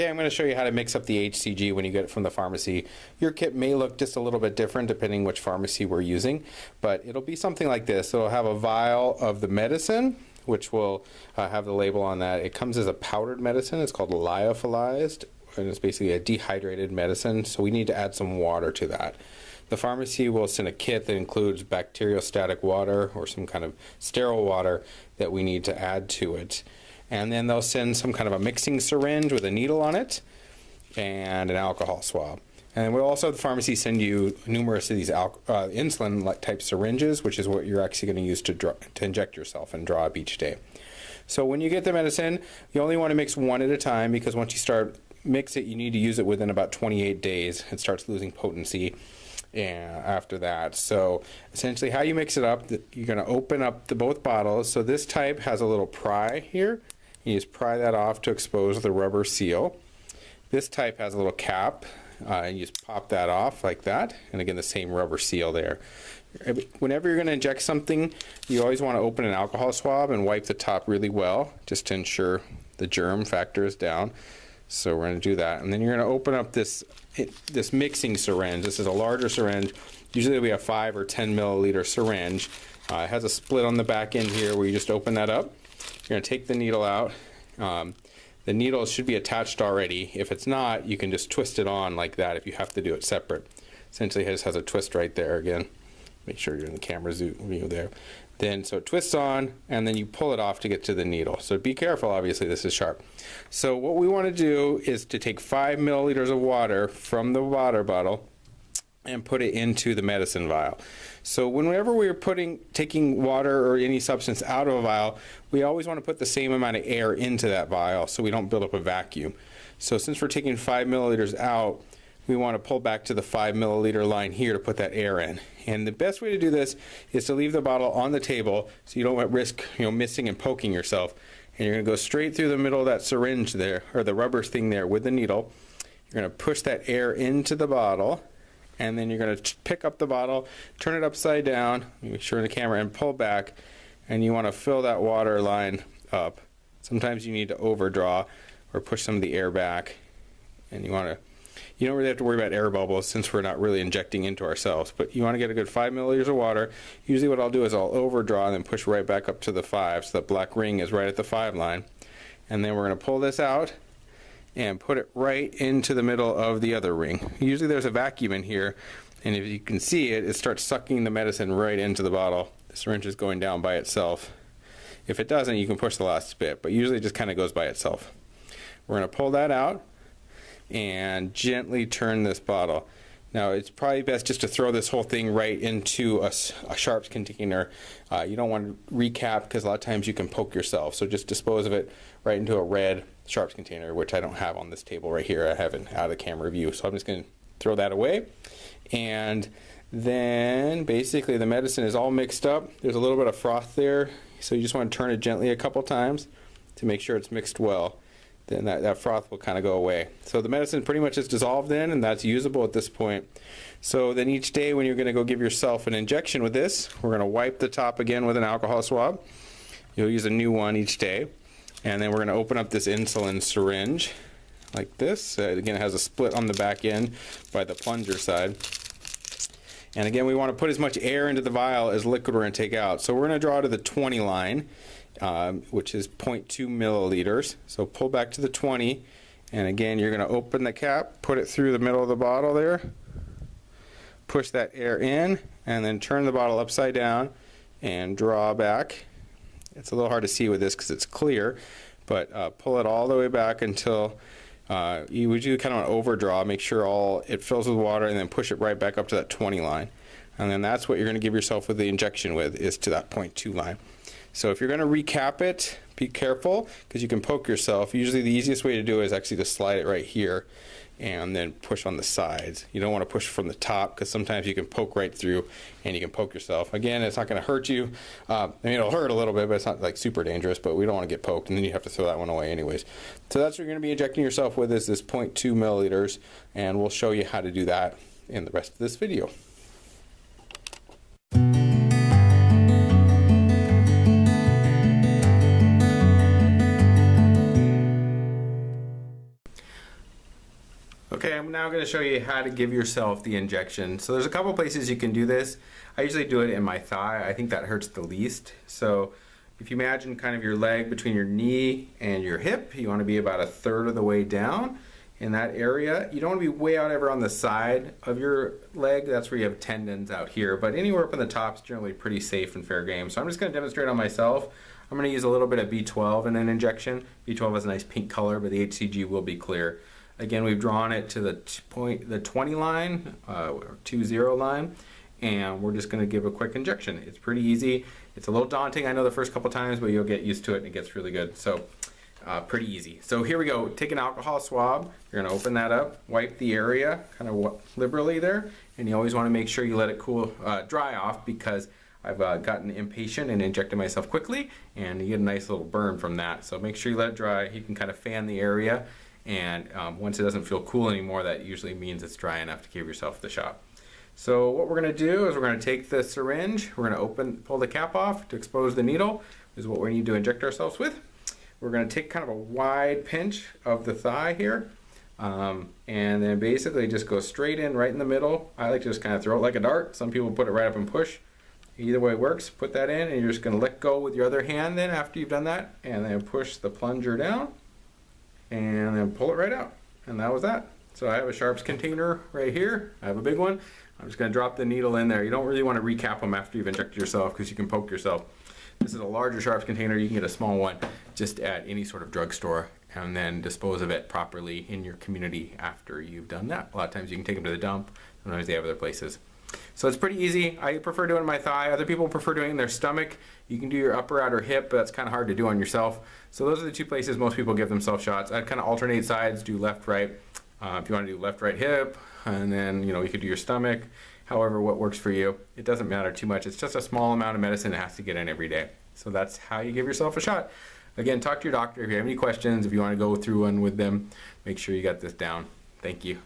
Okay, I'm going to show you how to mix up the HCG when you get it from the pharmacy. Your kit may look just a little bit different depending which pharmacy we're using, but it'll be something like this. It'll have a vial of the medicine, which will have the label on that. It comes as a powdered medicine. It's called lyophilized, and it's basically a dehydrated medicine, so we need to add some water to that. The pharmacy will send a kit that includes bacteriostatic water or some kind of sterile water that we need to add to it. And then they'll send some kind of a mixing syringe with a needle on it and an alcohol swab. And we'll also, the pharmacy, send you numerous of these insulin type syringes, which is what you're actually going to use to inject yourself and draw up each day. So when you get the medicine, you only want to mix one at a time, because once you start mix it, you need to use it within about 28 days. It starts losing potency after that. So essentially how you mix it up, you're going to open up both bottles. So this type has a little pry here. You just pry that off to expose the rubber seal. This type has a little cap, and you just pop that off like that, and again the same rubber seal there. Whenever you're going to inject something, you always want to open an alcohol swab and wipe the top really well, just to ensure the germ factor is down. So we're going to do that, and then you're going to open up this mixing syringe. This is a larger syringe. Usually we have 5 or 10 milliliter syringe. It has a split on the back end here where you just open that up. You're going to take the needle out. The needle should be attached already. If it's not, you can just twist it on like that if you have to do it separate. Essentially it just has a twist right there again. Make sure you're in the camera view there. Then so it twists on, and then you pull it off to get to the needle. So be careful, obviously this is sharp. So what we want to do is to take 5 milliliters of water from the water bottle and put it into the medicine vial. So whenever we're taking water or any substance out of a vial, we always want to put the same amount of air into that vial so we don't build up a vacuum. So since we're taking 5 milliliters out, we want to pull back to the 5 milliliter line here to put that air in. And the best way to do this is to leave the bottle on the table so you don't risk missing and poking yourself. And you're going to go straight through the middle of that syringe there, or the rubber thing there with the needle. You're going to push that air into the bottle, and then you're going to pick up the bottle, turn it upside down, make sure in the camera, and pull back, and you want to fill that water line up. Sometimes you need to overdraw or push some of the air back, and you don't really have to worry about air bubbles since we're not really injecting into ourselves, but you want to get a good 5 milliliters of water. Usually what I'll do is I'll overdraw and then push right back up to the 5, so that black ring is right at the 5 line. And then we're going to pull this out and put it right into the middle of the other ring. Usually there's a vacuum in here, and if you can see it, it starts sucking the medicine right into the bottle. The syringe is going down by itself. If it doesn't, you can push the last bit, but usually it just kind of goes by itself. We're going to pull that out and gently turn this bottle. Now it's probably best just to throw this whole thing right into a sharps container. You don't want to recap, because a lot of times you can poke yourself, so just dispose of it right into a red sharps container, which I don't have on this table right here. I have it out of camera view, so I'm just going to throw that away. And then basically the medicine is all mixed up. There's a little bit of froth there, so you just want to turn it gently a couple times to make sure it's mixed well. Then that froth will kind of go away. So the medicine pretty much is dissolved in, and that's usable at this point. So then each day when you're going to go give yourself an injection with this, we're going to wipe the top again with an alcohol swab. You'll use a new one each day. And then we're going to open up this insulin syringe like this. Again, it has a split on the back end by the plunger side. And again, we want to put as much air into the vial as liquid we're going to take out. So we're going to draw to the 20 line, which is 0.2 milliliters. So pull back to the 20, and again, you're going to open the cap, put it through the middle of the bottle there, push that air in, and then turn the bottle upside down and draw back. It's a little hard to see with this because it's clear, but pull it all the way back until you would do kind of an overdraw, make sure it fills with water, and then push it right back up to that 20 line. And then that's what you're going to give yourself with the injection with, is to that 0.2 line. So if you're going to recap it, be careful, because you can poke yourself. Usually the easiest way to do it is actually to slide it right here and then push on the sides. You don't want to push from the top, because sometimes you can poke right through and you can poke yourself. Again, it's not going to hurt you. I mean, it'll hurt a little bit, but it's not like super dangerous, but we don't want to get poked, and then you have to throw that one away anyways. So that's what you're going to be injecting yourself with, is this 0.2 milliliters, and we'll show you how to do that in the rest of this video. Okay, I'm now going to show you how to give yourself the injection. So there's a couple places you can do this. I usually do it in my thigh. I think that hurts the least. So if you imagine kind of your leg between your knee and your hip, you want to be about 1/3 of the way down in that area. You don't want to be way out ever on the side of your leg. That's where you have tendons out here. But anywhere up on the top is generally pretty safe and fair game. So I'm just going to demonstrate on myself. I'm going to use a little bit of B12 in an injection. B12 has a nice pink color, but the HCG will be clear. Again, we've drawn it to the 20 line, or 20 line, and we're just going to give a quick injection. It's pretty easy. It's a little daunting, I know, the first couple times, but you'll get used to it and it gets really good. So pretty easy. So here we go. Take an alcohol swab. You're going to open that up, wipe the area kind of liberally there, and you always want to make sure you let it cool, dry off, because I've gotten impatient and injected myself quickly, and you get a nice little burn from that. So make sure you let it dry. You can kind of fan the area, and once it doesn't feel cool anymore, that usually means it's dry enough to give yourself the shot. So what we're going to do is we're going to take the syringe, we're going to pull the cap off to expose the needle. This is what we need to inject ourselves with. We're going to take kind of a wide pinch of the thigh here, and then basically just go straight in right in the middle. I like to just kind of throw it like a dart. Some people put it right up and push. Either way works. Put that in, and you're just going to let go with your other hand then after you've done that, and then push the plunger down, and then pull it right out. And that was that. So I have a sharps container right here. I have a big one. I'm just going to drop the needle in there. You don't really want to recap them after you've injected yourself, because you can poke yourself. This is a larger sharps container. You can get a small one just at any sort of drugstore, and then dispose of it properly in your community after you've done that. A lot of times you can take them to the dump. Sometimes they have other places. So it's pretty easy. I prefer doing it in my thigh. Other people prefer doing it in their stomach. You can do your upper, outer hip, but that's kind of hard to do on yourself. So those are the two places most people give themselves shots. I'd kind of alternate sides, do left, right. If you want to do left, right hip, and then you could do your stomach. However, what works for you. It doesn't matter too much. It's just a small amount of medicine that has to get in every day. So that's how you give yourself a shot. Again, talk to your doctor if you have any questions. If you want to go through one with them, make sure you got this down. Thank you.